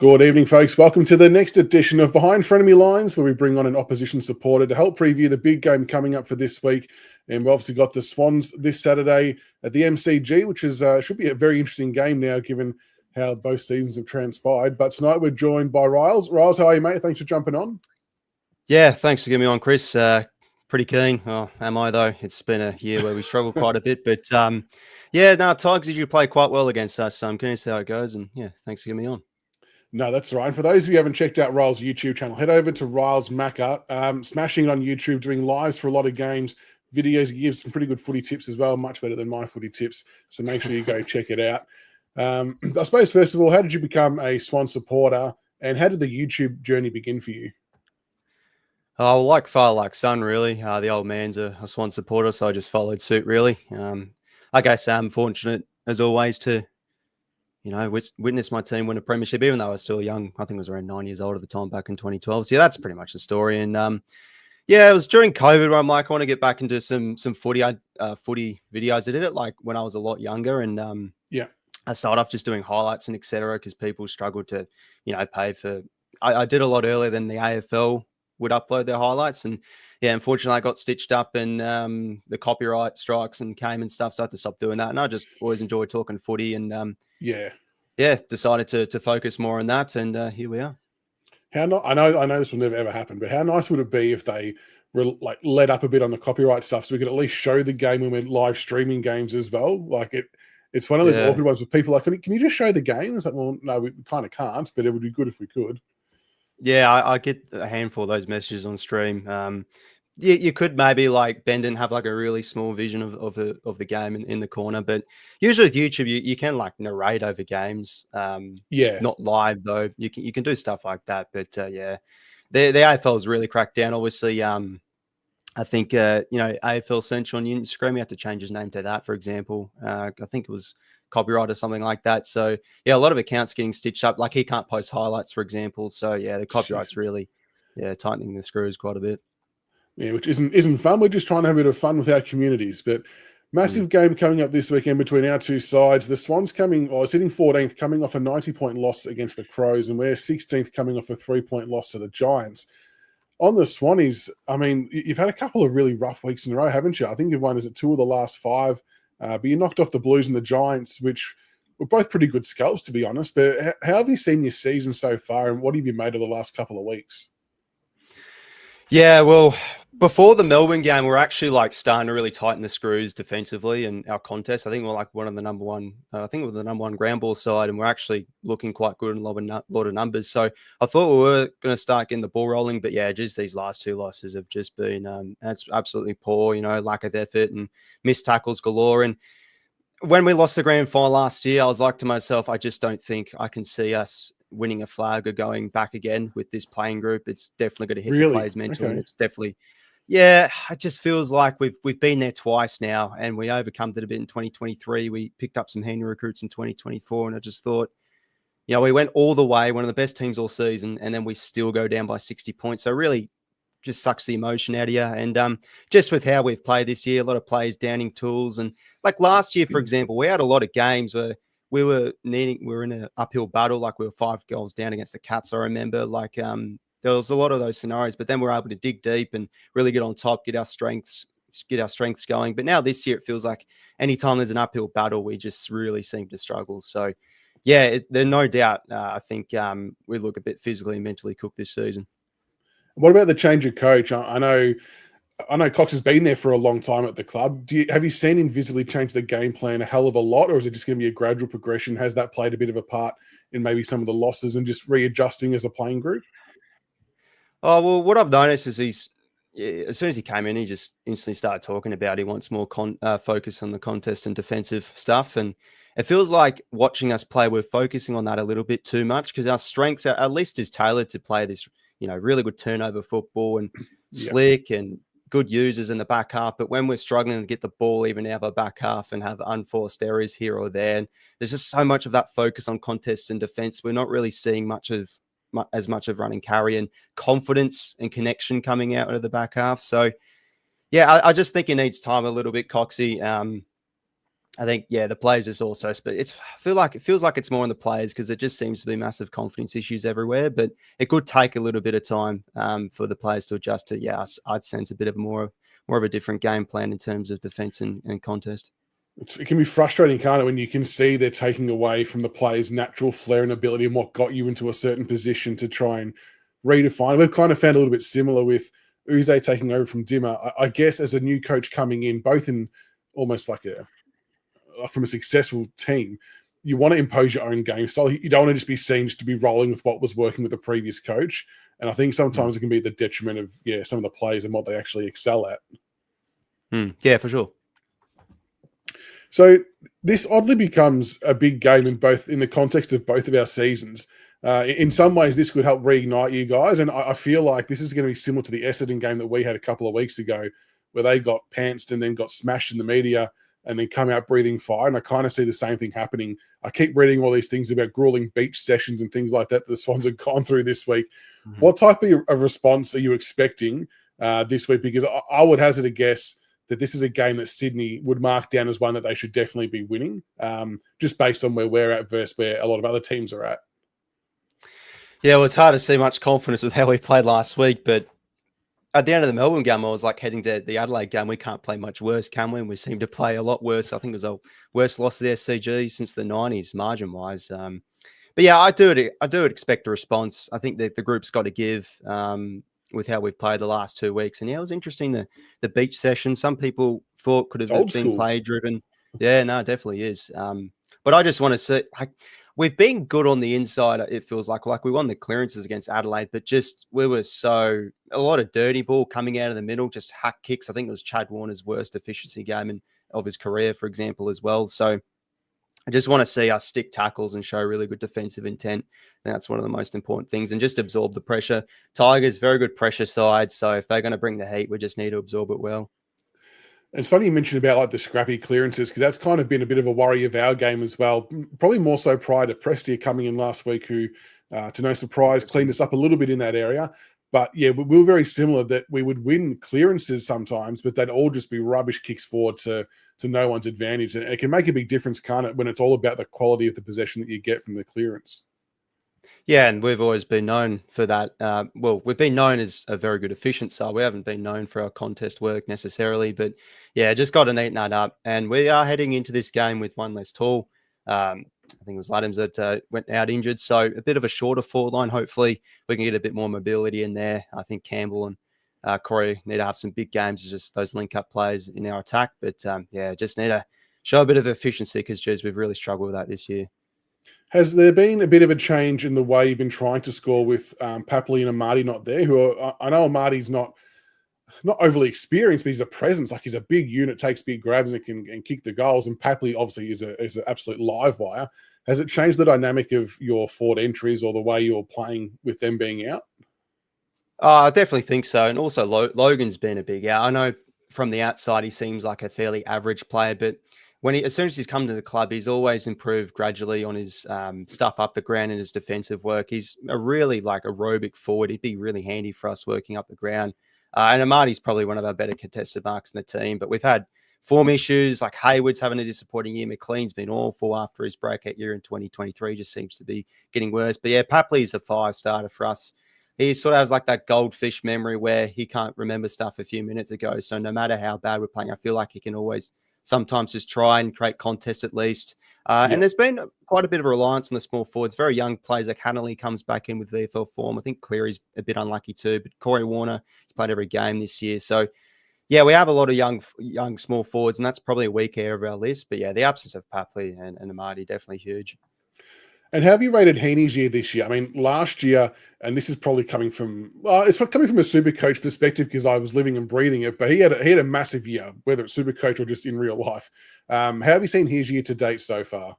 Good evening, folks. Welcome to the next edition of Behind Frenemy Lines, where we bring on an opposition supporter to help preview the big game coming up for this week. And we've obviously got the Swans this Saturday at the MCG, which is should be a very interesting game now, given how both seasons have transpired. But tonight we're joined by Riles. Riles, how are you, mate? Thanks for jumping on. Yeah, thanks for getting me on, Chris. Pretty keen. Oh, am I, though? It's been a year where we struggled quite a bit. But, Tigers usually play quite well against us, so I'm keen to see how it goes. And, yeah, thanks for getting me on. No, that's right. And for those of you who haven't checked out Riles' YouTube channel, head over to Riles Macca, smashing it on YouTube, doing lives for a lot of games, videos. He gives some pretty good footy tips as well, much better than my footy tips. So make sure you go check it out. I suppose, first of all, how did you become a Swan supporter, and how did the YouTube journey begin for you? Oh, like father, like son, really. The old man's a Swan supporter, so I just followed suit, really. I guess I'm fortunate, as always, to witness my team win a premiership, even though I was still young. I think I was around 9 years old at the time back in 2012. So, yeah, that's pretty much the story. And, it was during COVID where I'm like, I want to get back into some footy videos. I did it, like, when I was a lot younger. And, I started off just doing highlights and et cetera because people struggled to, pay for – I did a lot earlier than the AFL would upload their highlights. And, yeah, unfortunately, I got stitched up and the copyright strikes and came and stuff, so I had to stop doing that. And I just always enjoyed talking footy and decided to focus more on that, and here we are. I know this will never ever happen, but how nice would it be if they were let up a bit on the copyright stuff, so we could at least show the game when we're live streaming games as well? Like it's one of those awkward ones with people like, can you just show the game? It's like, well, no, we kind of can't, but it would be good if we could. Yeah, I get a handful of those messages on stream. You could maybe like bend and have like a really small vision of the game in the corner, but usually with YouTube you can like narrate over games. Not live though. You can do stuff like that, but the AFL has really cracked down. Obviously, I think AFL Central on Instagram, you have to change his name to that, for example. I think it was copyright or something like that. So yeah, a lot of accounts getting stitched up. Like he can't post highlights, for example. So yeah, the copyright's really tightening the screws quite a bit. Yeah, which isn't fun. We're just trying to have a bit of fun with our communities. But massive game coming up this weekend between our two sides. The Swans sitting 14th, coming off a 90-point loss against the Crows, and we're 16th, coming off a 3-point loss to the Giants. On the Swannies, I mean, you've had a couple of really rough weeks in a row, haven't you? I think you've won, is it 2 of the last 5? But you knocked off the Blues and the Giants, which were both pretty good scalps, to be honest. But how have you seen your season so far, and what have you made of the last couple of weeks? Yeah, well, before the Melbourne game, we're actually like starting to really tighten the screws defensively in our contest. I think we're like one of the number one. I think we're the number one ground ball side, and we're actually looking quite good in a lot of numbers. So I thought we were going to start getting the ball rolling, but yeah, just these last 2 losses have just been absolutely poor. Lack of effort and missed tackles galore. And when we lost the grand final last year, I was like to myself, I just don't think I can see us winning a flag or going back again with this playing group. It's definitely going to hit the players mentally. Okay. And it's definitely, it just feels like we've been there twice now, and we overcome it a bit in 2023. We picked up some handy recruits in 2024, and I just thought, we went all the way, one of the best teams all season, and then we still go down by 60 points. So really just sucks the emotion out of you. And just with how we've played this year, a lot of players downing tools. And like last year, for example, we had a lot of games where we were in an uphill battle, like we were 5 goals down against the Cats. I remember there was a lot of those scenarios, but then we were able to dig deep and really get on top, get our strengths going. But now this year, it feels like anytime there's an uphill battle, we just really seem to struggle. So yeah, there's no doubt. I think we look a bit physically and mentally cooked this season. What about the change of coach? I know Cox has been there for a long time at the club. Have you seen him visibly change the game plan a hell of a lot, or is it just going to be a gradual progression? Has that played a bit of a part in maybe some of the losses and just readjusting as a playing group? Oh, well, what I've noticed is as soon as he came in, he just instantly started talking about he wants more focus on the contest and defensive stuff. And it feels like watching us play, we're focusing on that a little bit too much because our strengths, our list is tailored to play this, really good turnover football and slick and good users in the back half. But when we're struggling to get the ball even out of our back half and have unforced errors here or there, and there's just so much of that focus on contests and defense, we're not really seeing as much of run and carry and confidence and connection coming out of the back half. So yeah, I just think he needs time a little bit, Coxie. I think, the players is also, but it feels like it's more on the players because it just seems to be massive confidence issues everywhere. But it could take a little bit of time for the players to adjust to. I'd sense a bit of more of a different game plan in terms of defense and contest. It can be frustrating, can't it, when you can see they're taking away from the player's natural flair and ability and what got you into a certain position to try and redefine. We've kind of found a little bit similar with Uze taking over from Dimmer. I guess as a new coach coming in, both in almost like from a successful team, you want to impose your own game style. You don't want to just be seen to be rolling with what was working with the previous coach. And I think sometimes it can be the detriment of some of the players and what they actually excel at. Yeah, for sure. So this oddly becomes a big game in the context of both of our seasons. In some ways, this could help reignite you guys. And I feel like this is going to be similar to the Essendon game that we had a couple of weeks ago, where they got pantsed and then got smashed in the media and then come out breathing fire. And I kind of see the same thing happening. I keep reading all these things about grueling beach sessions and things like that the Swans have gone through this week. Mm-hmm. What type of response are you expecting this week? Because I would hazard a guess that this is a game that Sydney would mark down as one that they should definitely be winning, just based on where we're at versus where a lot of other teams are at. Yeah, well, it's hard to see much confidence with how we played last week, but at the end of the Melbourne game, I was like heading to the Adelaide game. We can't play much worse, can we? And we seem to play a lot worse. I think it was a worst loss of the SCG since the 90s, margin-wise. But yeah, I do expect a response. I think that the group's got to give with how we've played the last 2 weeks. And yeah, it was interesting, the beach session. Some people thought could have been play-driven. Yeah, no, it definitely is. But I just want to see... We've been good on the inside, it feels like. Like we won the clearances against Adelaide, but just we were a lot of dirty ball coming out of the middle, just hack kicks. I think it was Chad Warner's worst efficiency game of his career, for example, as well. So I just want to see us stick tackles and show really good defensive intent. And that's one of the most important things. And just absorb the pressure. Tigers, very good pressure side. So if they're going to bring the heat, we just need to absorb it well. It's funny you mentioned about like the scrappy clearances, because that's kind of been a bit of a worry of our game as well. Probably more so prior to Prestia coming in last week, who, to no surprise, cleaned us up a little bit in that area. But yeah, we were very similar, that we would win clearances sometimes, but they'd all just be rubbish kicks forward to no one's advantage. And it can make a big difference, can't it, when it's all about the quality of the possession that you get from the clearance. Yeah, and we've always been known for that. We've been known as a very good efficient side. We haven't been known for our contest work necessarily, but yeah, just got to neaten that up. And we are heading into this game with one less tall. I think it was Laddams that went out injured, so a bit of a shorter forward line. Hopefully, we can get a bit more mobility in there. I think Campbell and Corey need to have some big games, just those link-up players in our attack. But just need to show a bit of efficiency because, geez, we've really struggled with that this year. Has there been a bit of a change in the way you've been trying to score with Papley and Amardi not there? I know Amardi's not overly experienced, but he's a presence. Like, he's a big unit, takes big grabs and can kick the goals. And Papley obviously is an absolute live wire. Has it changed the dynamic of your forward entries or the way you're playing with them being out? I definitely think so. And also Logan's been a big out. I know from the outside he seems like a fairly average player, but as soon as he's come to the club, he's always improved gradually on his stuff up the ground and his defensive work. He's a really aerobic forward. He'd be really handy for us working up the ground. And Amardi's probably one of our better contested marks in the team. But we've had form issues, like Hewet's having a disappointing year. McLean's been awful after his breakout year in 2023. Just seems to be getting worse. But yeah, Papley's a fire starter for us. He sort of has like that goldfish memory where he can't remember stuff a few minutes ago. So no matter how bad we're playing, I feel like he can always sometimes just try and create contests at least. And there's been quite a bit of a reliance on the small forwards. Very young players like Hanley comes back in with VFL form. I think Cleary's a bit unlucky too, but Corey Warner has played every game this year. So yeah, we have a lot of young small forwards, and that's probably a weak area of our list. But yeah, the absence of Papley and Amardi definitely huge. And how have you rated Heaney's year this year? I mean, last year, and this is probably coming from a super coach perspective because I was living and breathing it, but he had a massive year, whether it's super coach or just in real life. How have you seen his year to date so far?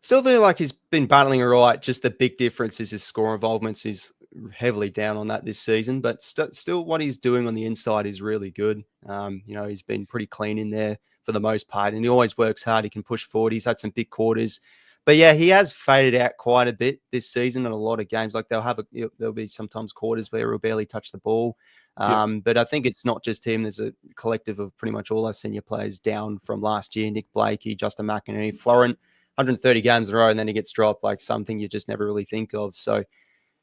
Still feel like he's been battling all right. Just the big difference is his score involvements. He's heavily down on that this season, but still what he's doing on the inside is really good. He's been pretty clean in there for the most part, and he always works hard. He can push forward. He's had some big quarters. But yeah, he has faded out quite a bit this season in a lot of games. Like there'll be sometimes quarters where he'll barely touch the ball. But I think it's not just him. There's a collective of pretty much all our senior players down from last year. Nick Blakey, Justin McInerney, Florent, 130 games in a row, and then he gets dropped, like something you just never really think of. So,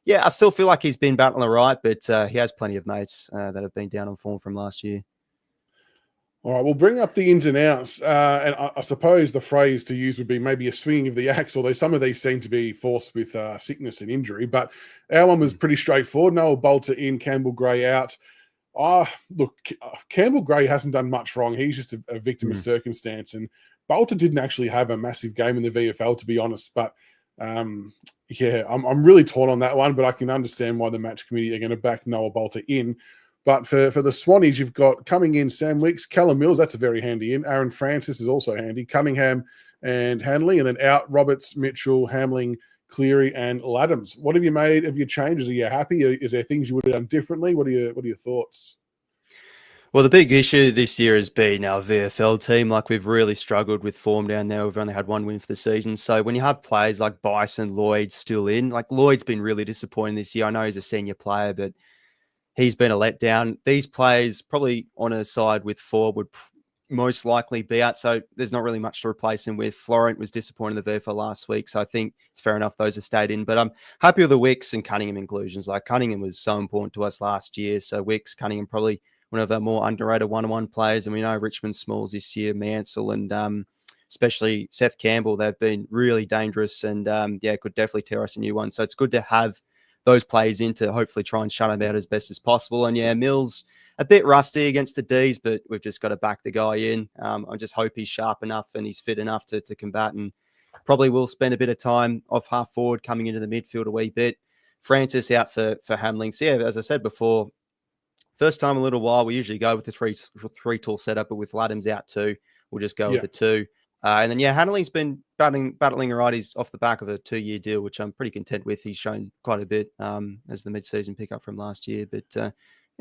yeah, I still feel like he's been battling all right, but he has plenty of mates that have been down on form from last year. All right, we'll bring up the ins and outs. And I suppose the phrase to use would be maybe a swinging of the axe, although some of these seem to be forced with sickness and injury. But our one was pretty straightforward. Noah Bolter in, Campbell Gray out. Look, Campbell Gray hasn't done much wrong. He's just a victim of circumstance. And Bolter didn't actually have a massive game in the VFL, to be honest. But, yeah, I'm really torn on that one, but I can understand why the match committee are going to back Noah Bolter in. But for the Swannies, you've got coming in Sam Wicks, Callum Mills, that's a very handy in. Aaron Francis is also handy. Cunningham and Hanley, and then out Roberts, Mitchell, Hamling, Cleary, and Laddams. What have you made of your changes? Are you happy? Is there things you would have done differently? What are your thoughts? Well, the big issue this year has been our VFL team. Like, we've really struggled with form down there. We've only had one win for the season. So when you have players like Bison, Lloyd still in, like Lloyd's been really disappointing this year. I know he's a senior player, but he's been a letdown. These players probably on a side with four would most likely be out. So there's not really much to replace him with. Florent was disappointed in the VFL last week. So I think it's fair enough those have stayed in. But I'm happy with the Wicks and Cunningham inclusions. Like, Cunningham was so important to us last year. So Wicks, Cunningham, probably one of our more underrated one-on-one players. And we know Richmond Smalls this year, Mansell and especially Seth Campbell, they've been really dangerous and could definitely tear us a new one. So it's good to have those players in to hopefully try and shut them out as best as possible. And yeah, Mills a bit rusty against the Ds, but we've just got to back the guy in. I just hope he's sharp enough and he's fit enough to combat, and probably will spend a bit of time off half forward coming into the midfield a wee bit. Francis out for Hamling. So yeah, as I said before, first time in a little while, we usually go with the three tall setup, but with Laddams out too, we'll just go with the two. And then, Hanley's been battling all right. He's off the back of a 2-year deal, which I'm pretty content with. He's shown quite a bit as the mid-season pickup from last year. But,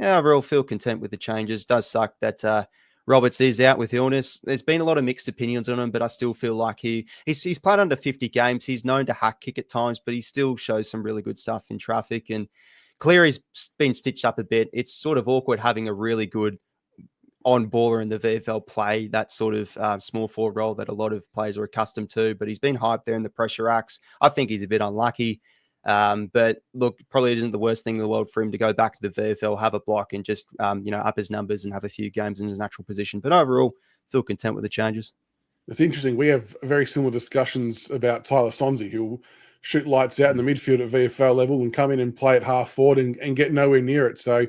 overall feel content with the changes. Does suck that Roberts is out with illness. There's been a lot of mixed opinions on him, but I still feel like he's played under 50 games. He's known to hack kick at times, but he still shows some really good stuff in traffic. And Cleary's been stitched up a bit. It's sort of awkward having a really good on-baller in the VFL play, that sort of small forward role that a lot of players are accustomed to, but he's been hyped there in the pressure acts. I think he's a bit unlucky. But look, probably isn't the worst thing in the world for him to go back to the VFL, have a block and just, up his numbers and have a few games in his natural position. But overall, feel content with the changes. It's interesting. We have very similar discussions about Tyler Sonsie, who will shoot lights out in the midfield at VFL level and come in and play at half forward and get nowhere near it. So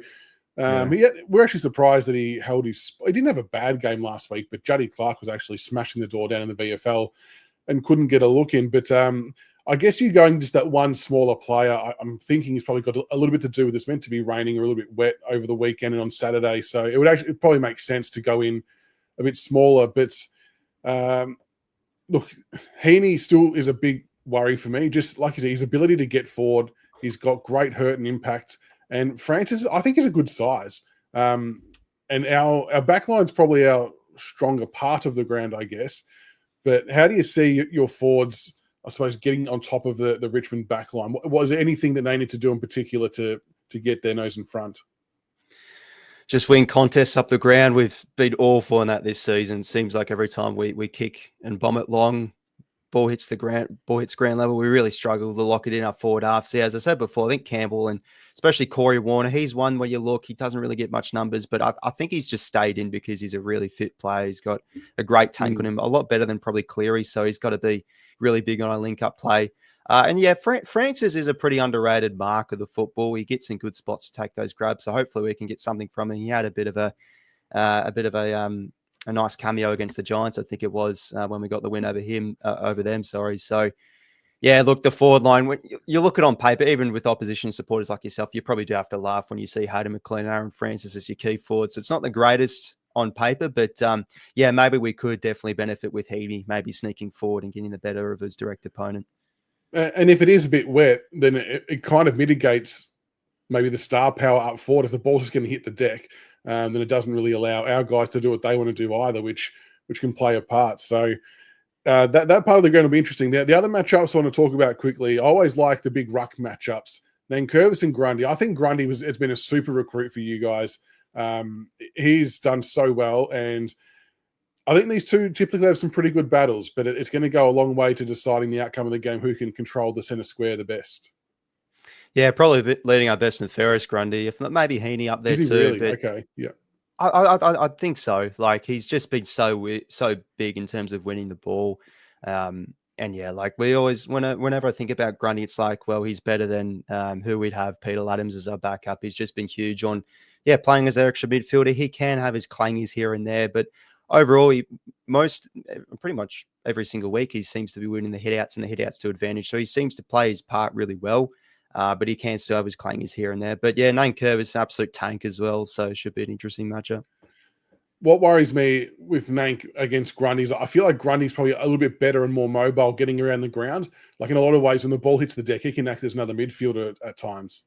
we're actually surprised that he held his... He didn't have a bad game last week, but Juddy Clark was actually smashing the door down in the VFL and couldn't get a look in. But I guess you're going just that one smaller player. I'm thinking he's probably got a little bit to do with this. Meant to be raining or a little bit wet over the weekend and on Saturday. So it'd probably make sense to go in a bit smaller. But look, Heaney still is a big worry for me. Just like you said, his ability to get forward, he's got great hurt and impact. And Francis, I think, is a good size. And our back line's probably our stronger part of the ground, I guess. But how do you see your forwards, I suppose, getting on top of the Richmond back line? Was there anything that they need to do in particular to get their nose in front? Just win contests up the ground. We've been awful in that this season. Seems like every time we kick and bomb it long, ball hits ground level, we really struggle to lock it in our forward half. So as I said before, I think Campbell and especially Corey Warner, he's one where you look, he doesn't really get much numbers, but I think he's just stayed in because he's a really fit player. He's got a great tank on him, a lot better than probably Cleary. So he's got to be really big on a link-up play. Francis is a pretty underrated mark of the football. He gets in good spots to take those grabs. So hopefully we can get something from him. He had a bit of a nice cameo against the Giants, I think it was, when we got the win over them. Sorry. So, yeah, look, the forward line, when you look at on paper, even with opposition supporters like yourself, you probably do have to laugh when you see Hayden McLean and Aaron Francis as your key forward. So it's not the greatest on paper, but maybe we could definitely benefit with Heaney maybe sneaking forward and getting the better of his direct opponent. And if it is a bit wet, then it kind of mitigates maybe the star power up forward. If the ball's just going to hit the deck, then it doesn't really allow our guys to do what they want to do either, which can play a part. So that part of the ground will be interesting. The other matchups I want to talk about quickly, I always like the big ruck matchups. Nankervis and Grundy. I think Grundy it's been a super recruit for you guys. He's done so well, and I think these two typically have some pretty good battles, but it's going to go a long way to deciding the outcome of the game, who can control the centre square the best. Yeah, probably a bit leading our best and fairest, Grundy. If not, maybe Heaney up there Is he too. really? But Okay, yeah. I think so. Like, he's just been so big in terms of winning the ball. And yeah, like we always, whenever I think about Grundy, it's like, well, he's better than who we'd have, Peter Adams as our backup. He's just been huge on, playing as an extra midfielder. He can have his clangies here and there, but overall, pretty much every single week, he seems to be winning the hitouts and the hitouts to advantage. So he seems to play his part really well, but he can still have his clangies here and there. But yeah, Nankervis is an absolute tank as well, so it should be an interesting matchup. What worries me with Nank against Grundy is I feel like Grundy's probably a little bit better and more mobile getting around the ground. Like, in a lot of ways, when the ball hits the deck, he can act as another midfielder at times.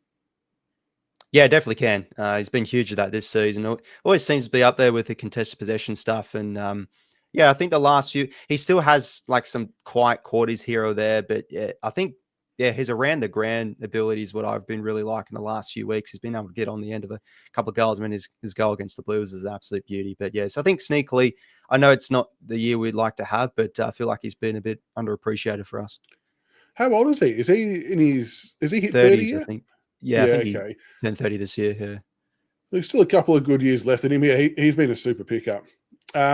Yeah, definitely can. He's been huge at that this season. Always seems to be up there with the contested possession stuff. And I think the last few, he still has like some quiet quarters here or there. But yeah, I think, his around the ground ability is what I've been really liking the last few weeks. He's been able to get on the end of a couple of goals. I mean, his goal against the Blues is an absolute beauty. But yes, I think sneakily, I know it's not the year we'd like to have, but I feel like he's been a bit underappreciated for us. How old is he? Is he hit 30 30s, yet? I think. Yeah, I think he turned 30 this year. Yeah. There's still a couple of good years left in him. Yeah, he's been a super pickup.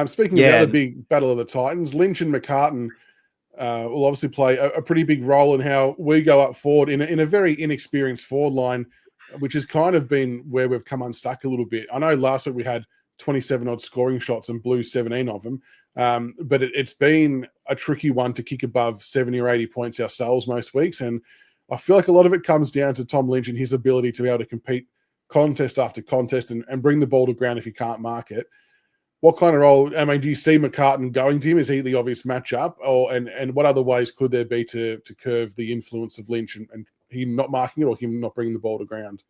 Speaking of the other big battle of the Titans, Lynch and McCarten will obviously play a pretty big role in how we go up forward in a very inexperienced forward line, which has kind of been where we've come unstuck a little bit. I know last week we had 27 odd scoring shots and blew 17 of them, but it's been a tricky one to kick above 70 or 80 points ourselves most weeks. And I feel like a lot of it comes down to Tom Lynch and his ability to be able to compete contest after contest and bring the ball to ground if you can't mark it. What kind of role, do you see McCarten going to him? Is he the obvious matchup? And what other ways could there be to curve the influence of Lynch and him not marking it or him not bringing the ball to ground?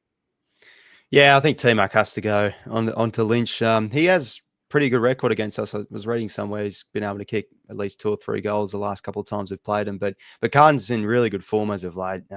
Yeah, I think T-Mac has to go onto Lynch. He has pretty good record against us. I was reading somewhere he's been able to kick at least 2 or 3 goals the last couple of times we've played him. But McCarten's in really good form as of late.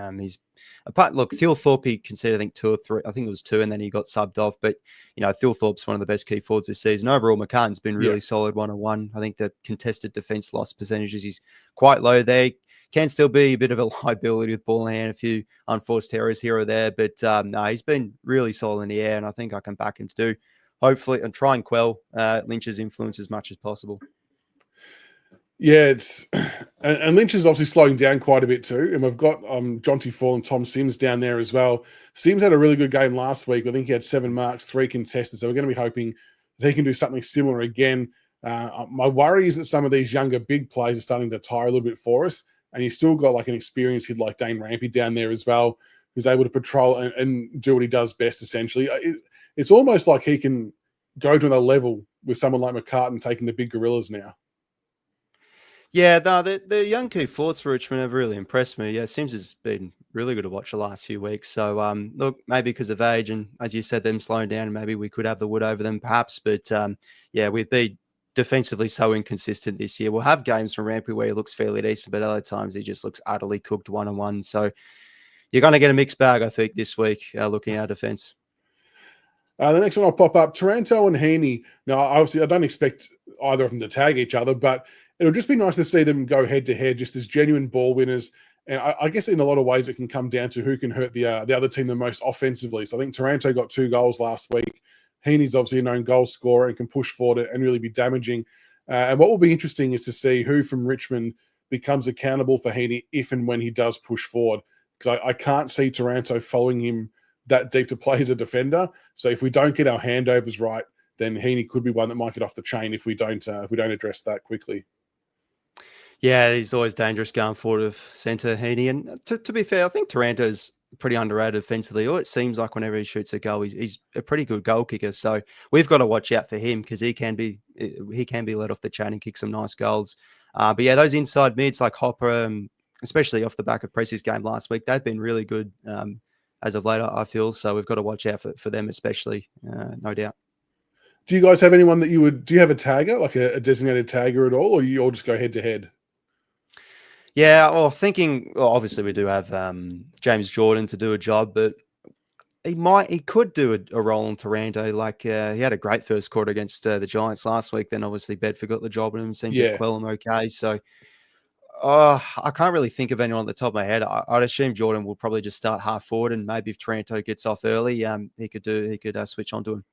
Thilthorpe, he conceded, I think 2 or 3. I think it was 2, and then he got subbed off. But, Thilthorpe's one of the best key forwards this season. Overall, McCarten's been really solid one-on-one. I think the contested defense loss percentages, he's quite low there. Can still be a bit of a liability with ball in hand, a few unforced errors here or there. But no, he's been really solid in the air, and I think I can back him to do, hopefully, and try and quell Lynch's influence as much as possible. Yeah, and Lynch is obviously slowing down quite a bit too. And we've got Jonty Fall and Tom Sims down there as well. Sims had a really good game last week. I think he had 7 marks, 3 contested. So we're going to be hoping that he can do something similar again. My worry is that some of these younger big players are starting to tire a little bit for us. And he's still got like an experienced kid like Dane Rampy down there as well, who's able to patrol and do what he does best, essentially. It's almost like he can go to another level with someone like McCarten taking the big gorillas now. Yeah, no, the young key forwards for Richmond have really impressed me. Yeah, Sims has been really good to watch the last few weeks. So, look, maybe because of age and, as you said, them slowing down, maybe we could have the wood over them perhaps. But, we've been defensively so inconsistent this year. We'll have games from Rampy where he looks fairly decent, but other times he just looks utterly cooked one-on-one. So you're going to get a mixed bag, I think, this week, looking at our defence. The next one I'll pop up, Taranto and Heaney. Now, obviously, I don't expect either of them to tag each other, but it'll just be nice to see them go head-to-head just as genuine ball winners. And I guess in a lot of ways it can come down to who can hurt the other team the most offensively. So I think Taranto got 2 goals last week. Heaney's obviously a known goal scorer and can push forward and really be damaging. And what will be interesting is to see who from Richmond becomes accountable for Heaney if and when he does push forward. Because I can't see Taranto following him that deep to play as a defender. So if we don't get our handovers right, then Heaney could be one that might get off the chain if we don't address that quickly. Yeah, he's always dangerous going forward of centre, Heaney. And to be fair, I think Taranto's pretty underrated defensively. Or it seems like whenever he shoots a goal, he's a pretty good goal kicker. So we've got to watch out for him because he can be let off the chain and kick some nice goals. But yeah, those inside mids like Hopper, especially off the back of Press's game last week, they've been really good as of late, I feel. So we've got to watch out for them, especially, no doubt. Do you guys have anyone that do you have a tagger, like a designated tagger at all, or you all just go head to head? Yeah, well, obviously we do have James Jordan to do a job, but he could do a role in Taranto. Like he had a great first quarter against the Giants last week. Then obviously Bedford got the job on him and seemed to Yeah. quell him okay. So I can't really think of anyone at the top of my head. I'd assume Jordan will probably just start half forward, and maybe if Taranto gets off early, he could switch on to him.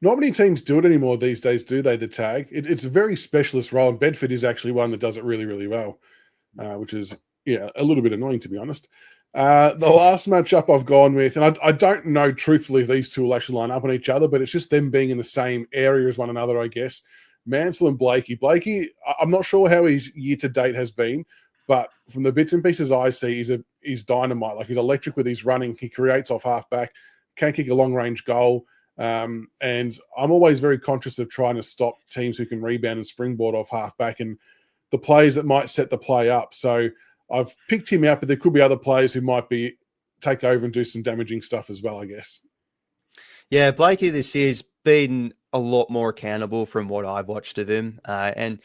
Not many teams do it anymore these days, do they? The tag. It's a very specialist role, and Bedford is actually one that does it really, really well, which is a little bit annoying, to be honest. The last matchup I've gone with, and I don't know truthfully if these two will actually line up on each other, but it's just them being in the same area as one another, I guess. Mansell and Blakey. Blakey, I'm not sure how his year to date has been, but from the bits and pieces I see, he's dynamite. Like, he's electric with his running. He creates off halfback, can kick a long range goal. And I'm always very conscious of trying to stop teams who can rebound and springboard off halfback and the plays that might set the play up. So I've picked him out, but there could be other players who might take over and do some damaging stuff as well, I guess. Yeah, Blakey this year's been a lot more accountable from what I've watched of him. And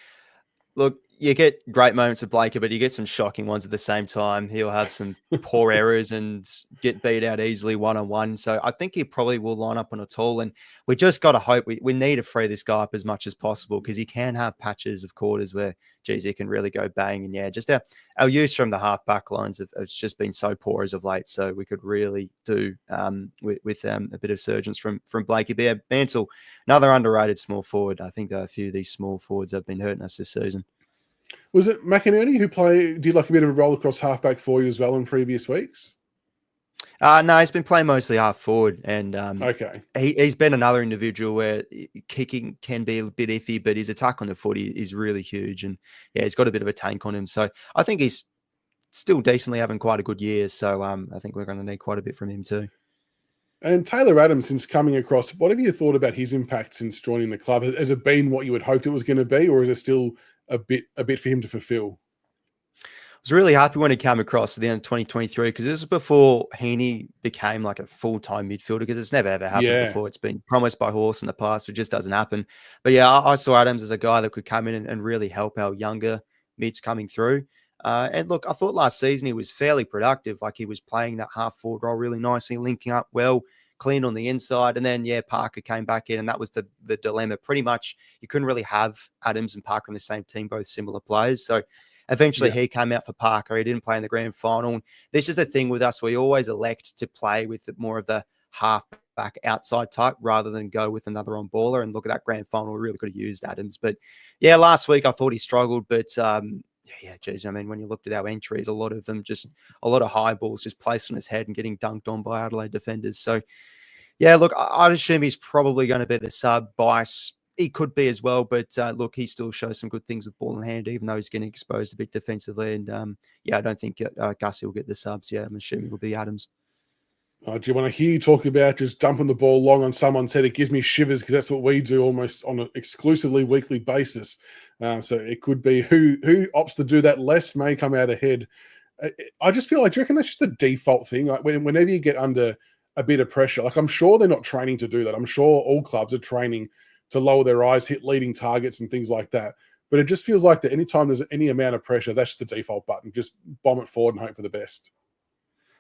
look, you get great moments of Blakey, but you get some shocking ones at the same time. He'll have some poor errors and get beat out easily one-on-one. So I think he probably will line up on a tool. And we just got to hope we need to free this guy up as much as possible, because he can have patches of quarters where, geez, he can really go bang. And yeah, just our use from the half-back lines has just been so poor as of late. So we could really do with a bit of surgence from Blakey. But yeah, Mansell, another underrated small forward. I think a few of these small forwards have been hurting us this season. Was it McInerney who did like a bit of a roll across halfback for you as well in previous weeks? No, he's been playing mostly half forward, and okay, he's been another individual where kicking can be a bit iffy, but his attack on the footy is really huge, and yeah, he's got a bit of a tank on him. So I think he's still decently having quite a good year. So I think we're going to need quite a bit from him too. And Taylor Adams, since coming across, what have you thought about his impact since joining the club? Has it been what you had hoped it was going to be, or is it still a bit for him to fulfill? I was really happy when he came across at the end of 2023, because this is before Heaney became like a full-time midfielder, because it's never ever happened before. It's been promised by Horse in the past, but it just doesn't happen. But yeah, I saw Adams as a guy that could come in and really help our younger mids coming through. And look, I thought last season he was fairly productive. Like, he was playing that half forward role really nicely, linking up well, clean on the inside. And then, yeah, Parker came back in, and that was the dilemma. Pretty much you couldn't really have Adams and Parker on the same team, both similar players. So eventually he came out for Parker. He didn't play in the grand final. And this is the thing with us. We always elect to play with more of the half-back outside type rather than go with another on-baller. And look at that grand final. We really could have used Adams. But yeah, last week I thought he struggled, but yeah, geez, I mean, when you looked at our entries, a lot of them just a lot of high balls just placed on his head and getting dunked on by Adelaide defenders. So, yeah, look, I'd assume he's probably going to be the sub. Bice, he could be as well, but look, he still shows some good things with ball in hand, even though he's getting exposed a bit defensively. And yeah, I don't think Gussie will get the subs. Yeah, I'm assuming it'll be Adams. Do you want to hear you talk about just dumping the ball long on someone's head? It gives me shivers, because that's what we do almost on an exclusively weekly basis. So it could be who opts to do that less may come out ahead. I just feel like, do you reckon that's just the default thing? Like, whenever you get under a bit of pressure, like, I'm sure they're not training to do that. I'm sure all clubs are training to lower their eyes, hit leading targets and things like that. But it just feels like that anytime there's any amount of pressure, that's the default button. Just bomb it forward and hope for the best.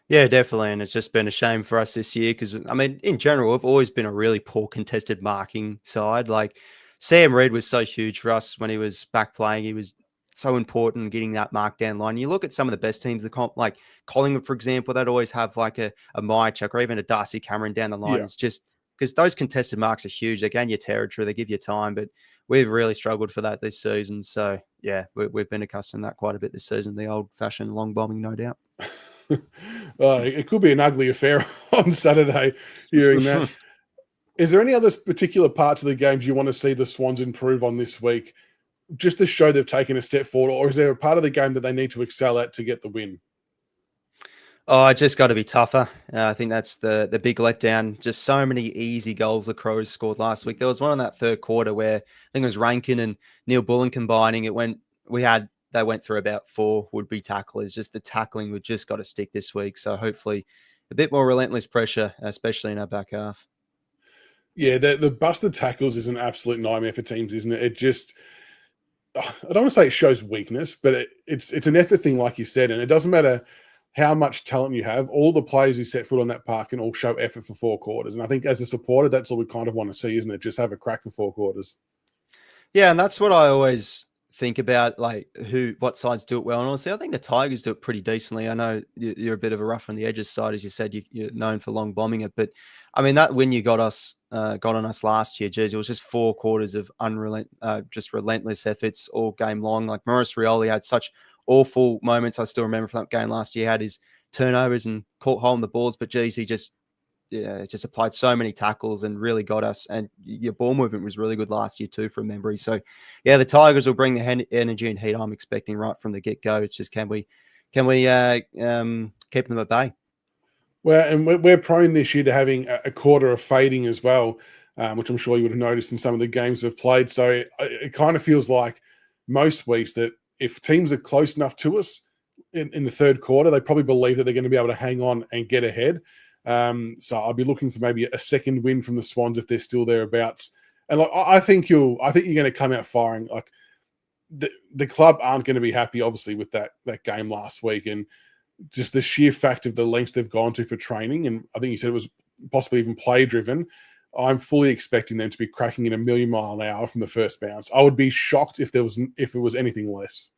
Yeah, definitely. And it's just been a shame for us this year, because, I mean, in general, we've always been a really poor contested marking side. Like, Sam Reid was so huge for us when he was back playing. He was so important in getting that markdown line. You look at some of the best teams, the comp, like Collingwood, for example, they'd always have like a Mychuk or even a Darcy Cameron down the line. Yeah. It's just because those contested marks are huge. They gain your territory, they give you time, but we've really struggled for that this season. So, yeah, we've been accustomed to that quite a bit this season, the old-fashioned long bombing, no doubt. It could be an ugly affair on Saturday, hearing that. Is there any other particular parts of the games you want to see the Swans improve on this week, just to show they've taken a step forward, or is there a part of the game that they need to excel at to get the win? Oh, it just got to be tougher. I think that's the big letdown. Just so many easy goals the Crows scored last week. There was one in that third quarter where I think it was Rankin and Neil Bullen combining. They went through about 4 would-be tacklers. Just the tackling, we've just got to stick this week. So hopefully a bit more relentless pressure, especially in our back half. Yeah, the busted tackles is an absolute nightmare for teams, isn't it? I don't want to say it shows weakness, but it's an effort thing, like you said, and it doesn't matter how much talent you have. All the players who set foot on that park can all show effort for 4 quarters, and I think as a supporter, that's all we kind of want to see, isn't it? Just have a crack for 4 quarters. Yeah, and that's what I always think about, like what sides do it well. And honestly, I think the Tigers do it pretty decently. I know you're a bit of a rough on the edges side, as you said. You're known for long bombing it, but I mean that win you got on us last year, geez, it was just 4 quarters of just relentless efforts all game long. Like Maurice Rioli had such awful moments. I still remember from that game last year. He had his turnovers and caught hole in the balls, but geez, he just applied so many tackles and really got us. And your ball movement was really good last year too, from memory. So, yeah, the Tigers will bring the energy and heat I'm expecting right from the get-go. It's just can we keep them at bay? Well, and we're prone this year to having a quarter of fading as well, which I'm sure you would have noticed in some of the games we've played. So it kind of feels like most weeks that if teams are close enough to us in the third quarter, they probably believe that they're going to be able to hang on and get ahead. So I'll be looking for maybe a second win from the Swans if they're still thereabouts. And like I think you're going to come out firing. Like the club aren't going to be happy, obviously, with that game last week, and just the sheer fact of the lengths they've gone to for training. And I think you said it was possibly even play driven. I'm fully expecting them to be cracking in 1,000,000 miles an hour from the first bounce. I would be shocked if it was anything less.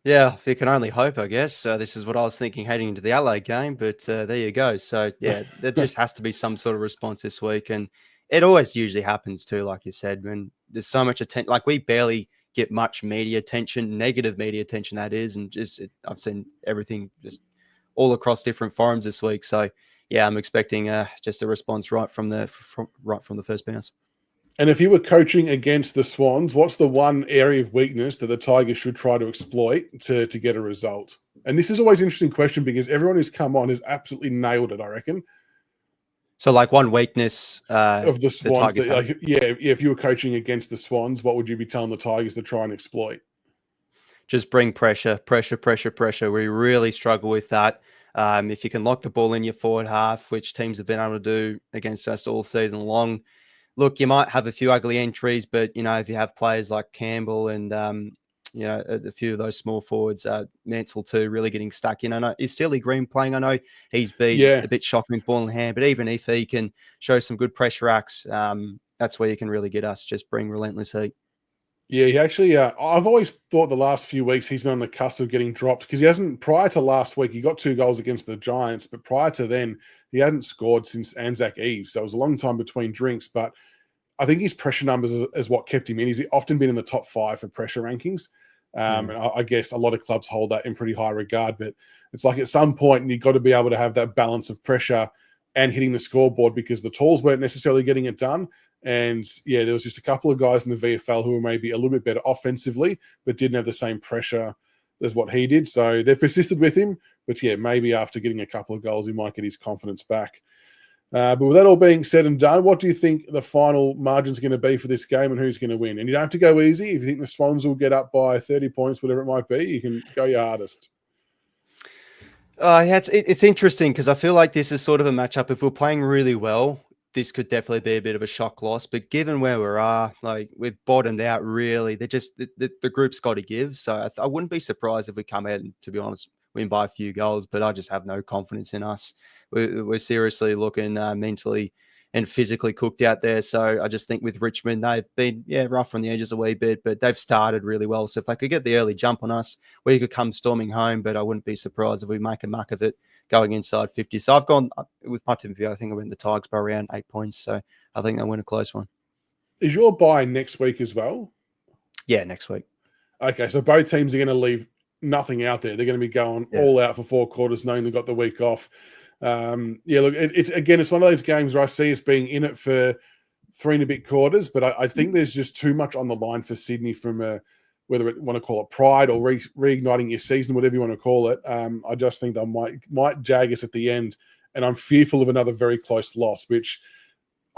Yeah, you can only hope, I guess. This is what I was thinking heading into the LA game, but there you go. So, yeah, there just has to be some sort of response this week. And it always usually happens too, like you said, when there's so much attention. Like, we barely get much media attention, negative media attention, that is. And I've seen everything just all across different forums this week. So, yeah, I'm expecting just a response right from the first bounce. And if you were coaching against the Swans, what's the one area of weakness that the Tigers should try to exploit to get a result? And this is always an interesting question because everyone who's come on has absolutely nailed it, I reckon. So, like, one weakness of the Swans, the if you were coaching against the Swans, what would you be telling the Tigers to try and exploit? Just bring pressure. We really struggle with that. If you can lock the ball in your forward half, which teams have been able to do against us all season long, look, you might have a few ugly entries, but, if you have players like Campbell and, a few of those small forwards, Mansell too, really getting stuck in. I know, is Steely Green playing? I know he's been a bit shocking with ball in hand, but even if he can show some good pressure acts, that's where you can really get us. Just bring relentless heat. Yeah, he actually, I've always thought the last few weeks he's been on the cusp of getting dropped because he hasn't, prior to last week, he got 2 goals against the Giants, but prior to then, he hadn't scored since Anzac Eve. So it was a long time between drinks, but I think his pressure numbers is what kept him in. He's often been in the top 5 for pressure rankings. And I guess a lot of clubs hold that in pretty high regard, but it's like at some point you've got to be able to have that balance of pressure and hitting the scoreboard because the Tools weren't necessarily getting it done. And yeah, there was just a couple of guys in the VFL who were maybe a little bit better offensively, but didn't have the same pressure as what he did. So they've persisted with him, but yeah, maybe after getting a couple of goals, he might get his confidence back. But with that all being said and done, what do you think the final margin's going to be for this game and who's going to win? And you don't have to go easy. If you think the Swans will get up by 30 points, whatever it might be, you can go your hardest. Yeah, it's interesting because I feel like this is sort of a matchup. If we're playing really well, this could definitely be a bit of a shock loss. But given where we are, like we've bottomed out really, the group's got to give. So I wouldn't be surprised if we come out and, to be honest, win by a few goals, but I just have no confidence in us. We're seriously looking mentally and physically cooked out there. So I just think with Richmond, they've been, rough on the edges a wee bit, but they've started really well. So if they could get the early jump on us, we could come storming home, but I wouldn't be surprised if we make a muck of it going inside 50. So I've gone with my tip of view. I think I went the Tigers by around 8 points. So I think they'll win a close one. Is your bye next week as well? Yeah, next week. Okay, so both teams are going to leave nothing out there. They're going to be going all out for 4 quarters, knowing they've got the week off. Look, it's one of those games where I see us being in it for 3 and a bit quarters, but I think there's just too much on the line for Sydney from whether you want to call it pride or reigniting your season, whatever you want to call it. I just think they might jag us at the end, and I'm fearful of another very close loss, which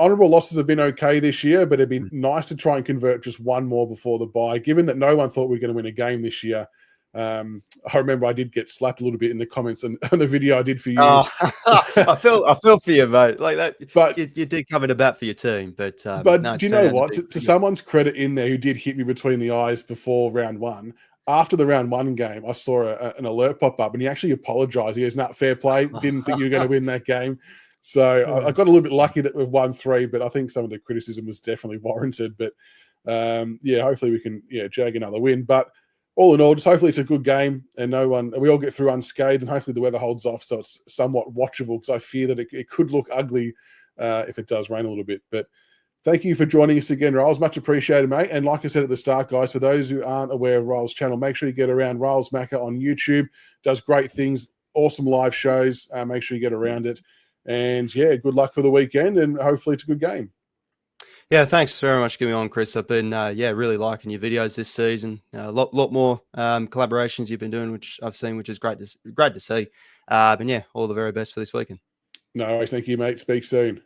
honourable losses have been okay this year, but it'd be nice to try and convert just one more before the bye, given that no one thought we were going to win a game this year. I remember I did get slapped a little bit in the comments on the video I did for you. Oh, I feel for you, mate. Like that, but you did come in a bat for your team, but no, do you know what? To someone's credit in there who did hit me between the eyes before round one, after the round one game, I saw an alert pop up and he actually apologized. He goes, "Not fair play. Didn't think you were going to win that game." So I got a little bit lucky that we've won 3, but I think some of the criticism was definitely warranted. But hopefully we can jag another win. But all in all, just hopefully it's a good game and we all get through unscathed, and hopefully the weather holds off so it's somewhat watchable, because I fear that it could look ugly if it does rain a little bit. But thank you for joining us again, Riles. Much appreciated, mate. And like I said at the start, guys, for those who aren't aware of Riles' channel, make sure you get around Riles Macca on YouTube. Does great things, awesome live shows. Make sure you get around it. And good luck for the weekend, and hopefully it's a good game. Yeah, thanks very much for getting me on, Chris. I've been really liking your videos this season. A lot more collaborations you've been doing, which I've seen, which is great to see. And all the very best for this weekend. No worries. Thank you, mate. Speak soon.